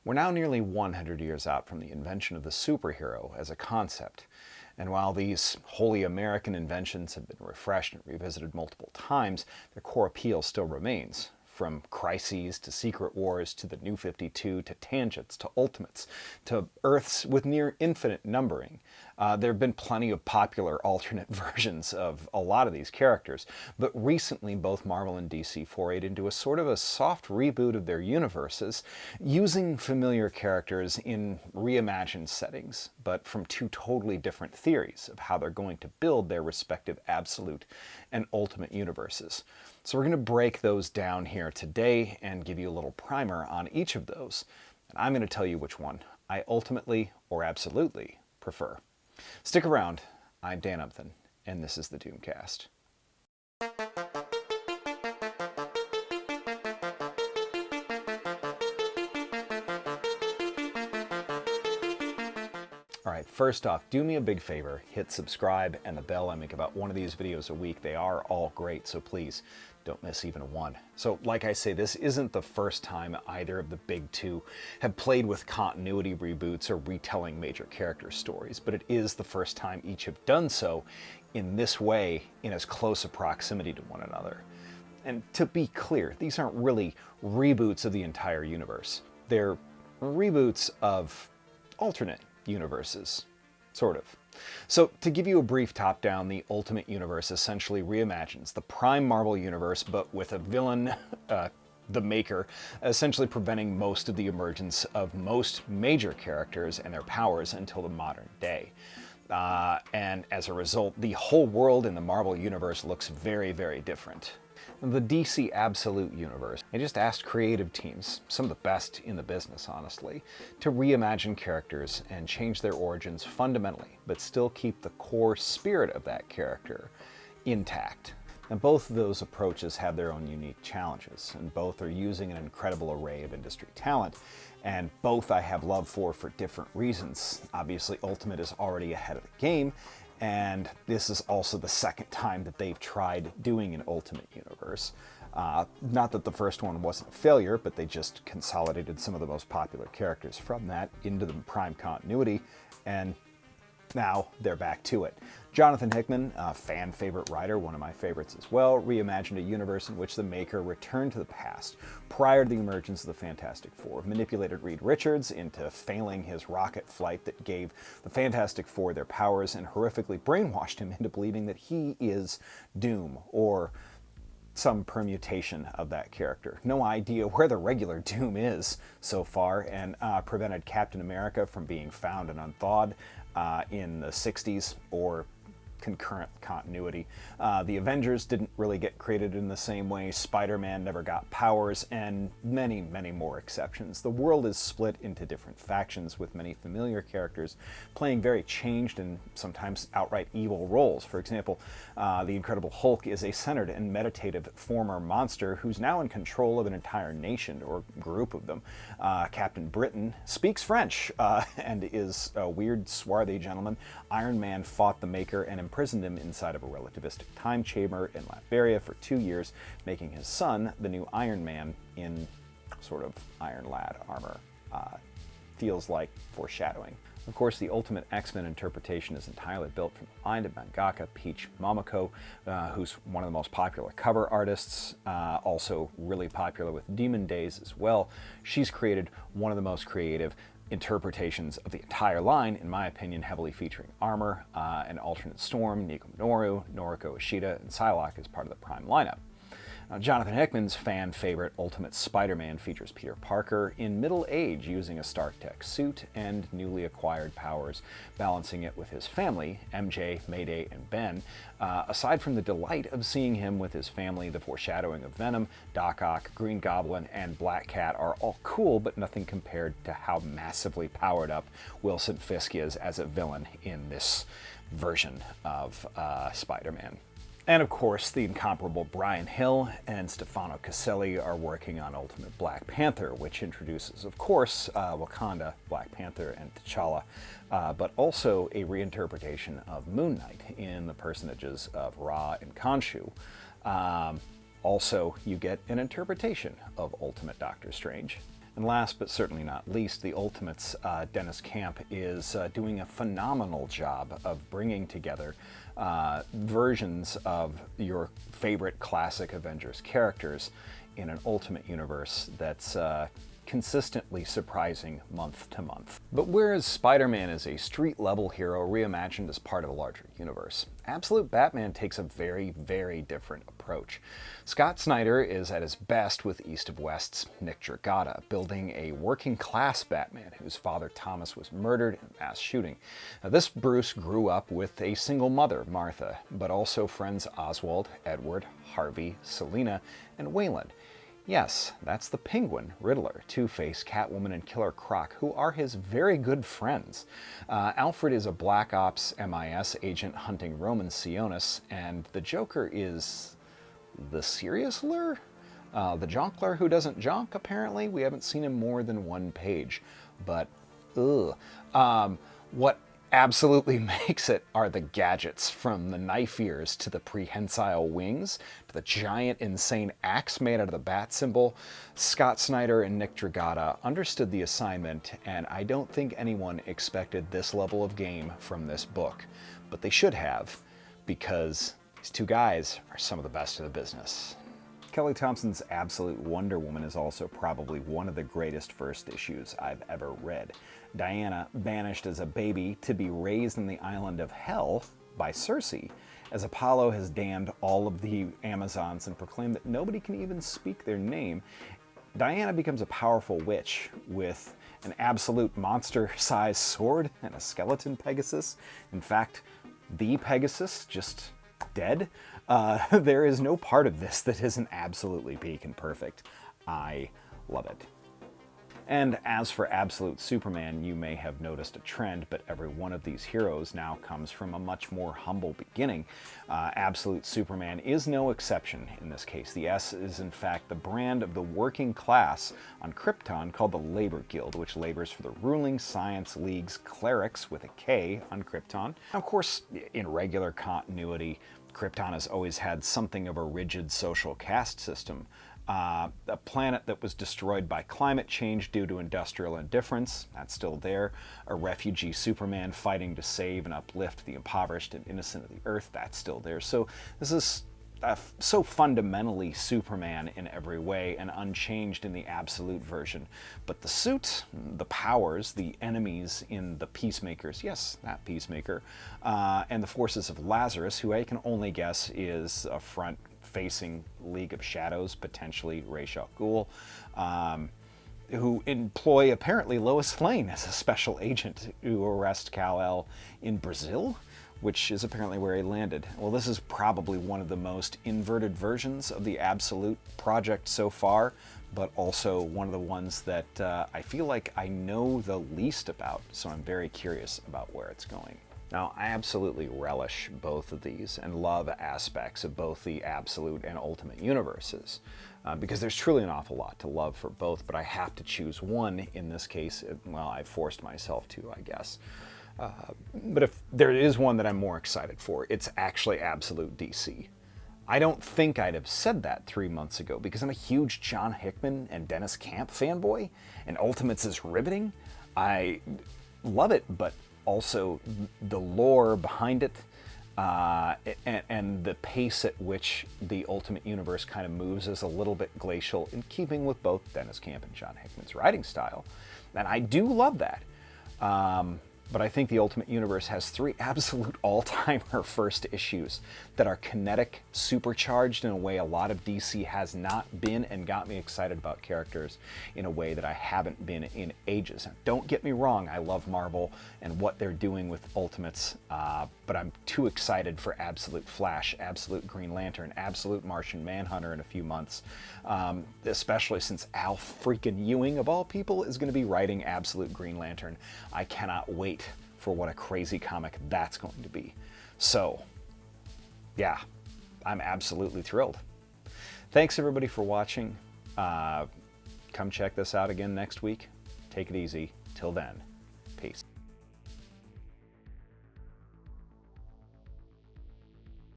We're now nearly 100 years out from the invention of the superhero as a concept, and while these wholly American inventions have been refreshed and revisited multiple times, their core appeal still remains. From crises to secret wars to the New 52 to tangents to ultimates to Earths with near infinite numbering. There have been plenty of popular alternate versions of a lot of these characters, but recently both Marvel and DC forayed into a sort of a soft reboot of their universes, using familiar characters in reimagined settings, but from two totally different theories of how they're going to build their respective absolute and ultimate universes. So we're going to break those down here today and give you a little primer on each of those. And I'm going to tell you which one I ultimately or absolutely prefer. Stick around. I'm Dan Umpton, and this is the Doomcast. Alright, first off, do me a big favor, hit subscribe and the bell. I make about one of these videos a week. They are all great, so please don't miss even one. So like I say, this isn't the first time either of the big two have played with continuity reboots or retelling major character stories, but it is the first time each have done so in this way, in as close a proximity to one another. And to be clear, these aren't really reboots of the entire universe. They're reboots of alternate universes, sort of. So to give you a brief top-down, the Ultimate Universe essentially reimagines the prime Marvel universe, but with a villain, the Maker, essentially preventing most of the emergence of most major characters and their powers until the modern day. And as a result, the whole world in the Marvel universe looks very, very different. The DC Absolute Universe, I just asked creative teams, some of the best in the business honestly, to reimagine characters and change their origins fundamentally, but still keep the core spirit of that character intact. And both of those approaches have their own unique challenges, and both are using an incredible array of industry talent, and both I have love for different reasons. Obviously, Ultimate is already ahead of the game, and this is also the second time that they've tried doing an Ultimate Universe. Not that the first one wasn't a failure, but they just consolidated some of the most popular characters from that into the prime continuity, and now they're back to it. Jonathan Hickman, a fan favorite writer, one of my favorites as well, reimagined a universe in which the Maker returned to the past prior to the emergence of the Fantastic Four, manipulated Reed Richards into failing his rocket flight that gave the Fantastic Four their powers, and horrifically brainwashed him into believing that he is Doom, or some permutation of that character. No idea where the regular Doom is so far, and prevented Captain America from being found and unthawed in the 60s, or concurrent continuity. The Avengers didn't really get created in the same way, Spider-Man never got powers, and many, many more exceptions. The world is split into different factions, with many familiar characters playing very changed and sometimes outright evil roles. For example, the Incredible Hulk is a centered and meditative former monster who's now in control of an entire nation, or group of them. Captain Britain speaks French and is a weird, swarthy gentleman. Iron Man fought the Maker and imprisoned him inside of a relativistic time chamber in Latveria for 2 years, making his son the new Iron Man in sort of Iron Lad armor. Feels like foreshadowing. Of course, the Ultimate X-Men interpretation is entirely built from the mind of mangaka Peach Momoko, who's one of the most popular cover artists, also really popular with Demon Days as well. She's created one of the most creative interpretations of the entire line, in my opinion, heavily featuring armor, an alternate Storm, Nico Minoru, Noriko Ishida, and Psylocke as part of the Prime lineup. Now, Jonathan Hickman's fan favorite Ultimate Spider-Man features Peter Parker in middle age, using a Stark Tech suit and newly acquired powers, balancing it with his family, MJ, Mayday, and Ben. Aside from the delight of seeing him with his family, the foreshadowing of Venom, Doc Ock, Green Goblin, and Black Cat are all cool, but nothing compared to how massively powered up Wilson Fisk is as a villain in this version of Spider-Man. And of course, the incomparable Brian Hill and Stefano Caselli are working on Ultimate Black Panther, which introduces, of course, Wakanda, Black Panther, and T'Challa, but also a reinterpretation of Moon Knight in the personages of Ra and Khonshu. Also, you get an interpretation of Ultimate Doctor Strange. And last but certainly not least, the Ultimates, Dennis Camp is doing a phenomenal job of bringing together versions of your favorite classic Avengers characters in an Ultimate universe that's consistently surprising month to month. But whereas Spider-Man is a street-level hero reimagined as part of a larger universe, Absolute Batman takes a very, very different approach. Scott Snyder is at his best with East of West's Nick Dragotta, building a working-class Batman whose father Thomas was murdered in a mass shooting. Now, this Bruce grew up with a single mother, Martha, but also friends Oswald, Edward, Harvey, Selina, and Wayland. Yes, that's the Penguin, Riddler, Two-Face, Catwoman, and Killer Croc, who are his very good friends. Alfred is a Black Ops MI6 agent hunting Roman Sionis, and the Joker is the Seriousler? The Jonkler who doesn't jonk, apparently. We haven't seen him more than one page, but ugh. What absolutely makes it are the gadgets, from the knife ears to the prehensile wings to the giant insane axe made out of the bat symbol. Scott Snyder and Nick Dragotta understood the assignment, and I don't think anyone expected this level of game from this book, but they should have, because these two guys are some of the best in the business. Kelly Thompson's Absolute Wonder Woman is also probably one of the greatest first issues I've ever read. Diana, banished as a baby to be raised in the island of Hell by Circe, as Apollo has damned all of the Amazons and proclaimed that nobody can even speak their name. Diana becomes a powerful witch with an absolute monster-sized sword and a skeleton Pegasus. In fact, the Pegasus just dead. There is no part of this that isn't absolutely peak and perfect. I love it. And as for Absolute Superman, you may have noticed a trend, but every one of these heroes now comes from a much more humble beginning. Absolute Superman is no exception in this case. The S is in fact the brand of the working class on Krypton called the Labor Guild, which labors for the ruling Science League's clerics with a K on Krypton. Now, of course, in regular continuity, Krypton has always had something of a rigid social caste system. A planet that was destroyed by climate change due to industrial indifference, that's still there. A refugee Superman fighting to save and uplift the impoverished and innocent of the earth, that's still there. So this is so fundamentally Superman in every way and unchanged in the Absolute version. But the suit, the powers, the enemies in the Peacemakers, yes, that Peacemaker, and the forces of Lazarus, who I can only guess is a front-facing League of Shadows, potentially Ra's al Ghul, who employ apparently Lois Lane as a special agent to arrest Kal-El in Brazil, which is apparently where he landed. Well, this is probably one of the most inverted versions of the Absolute project so far, but also one of the ones that I feel like I know the least about, so I'm very curious about where it's going. Now, I absolutely relish both of these and love aspects of both the Absolute and Ultimate universes, because there's truly an awful lot to love for both, but I have to choose one in this case. Well, I forced myself to, I guess. But if there is one that I'm more excited for, it's actually Absolute DC. I don't think I'd have said that 3 months ago, because I'm a huge John Hickman and Dennis Camp fanboy, and Ultimates is riveting. I love it, but also the lore behind it, and the pace at which the Ultimate Universe kind of moves is a little bit glacial, in keeping with both Dennis Camp and John Hickman's writing style. And I do love that. But I think the Ultimate Universe has 3 absolute all-timer first issues that are kinetic, supercharged in a way a lot of DC has not been, and got me excited about characters in a way that I haven't been in ages. Now, don't get me wrong, I love Marvel and what they're doing with Ultimates, but I'm too excited for Absolute Flash, Absolute Green Lantern, Absolute Martian Manhunter in a few months, especially since Al freaking Ewing, of all people, is going to be writing Absolute Green Lantern. I cannot wait for what a crazy comic that's going to be. So, yeah, I'm absolutely thrilled. Thanks everybody for watching. Come check this out again next week. Take it easy. Till then.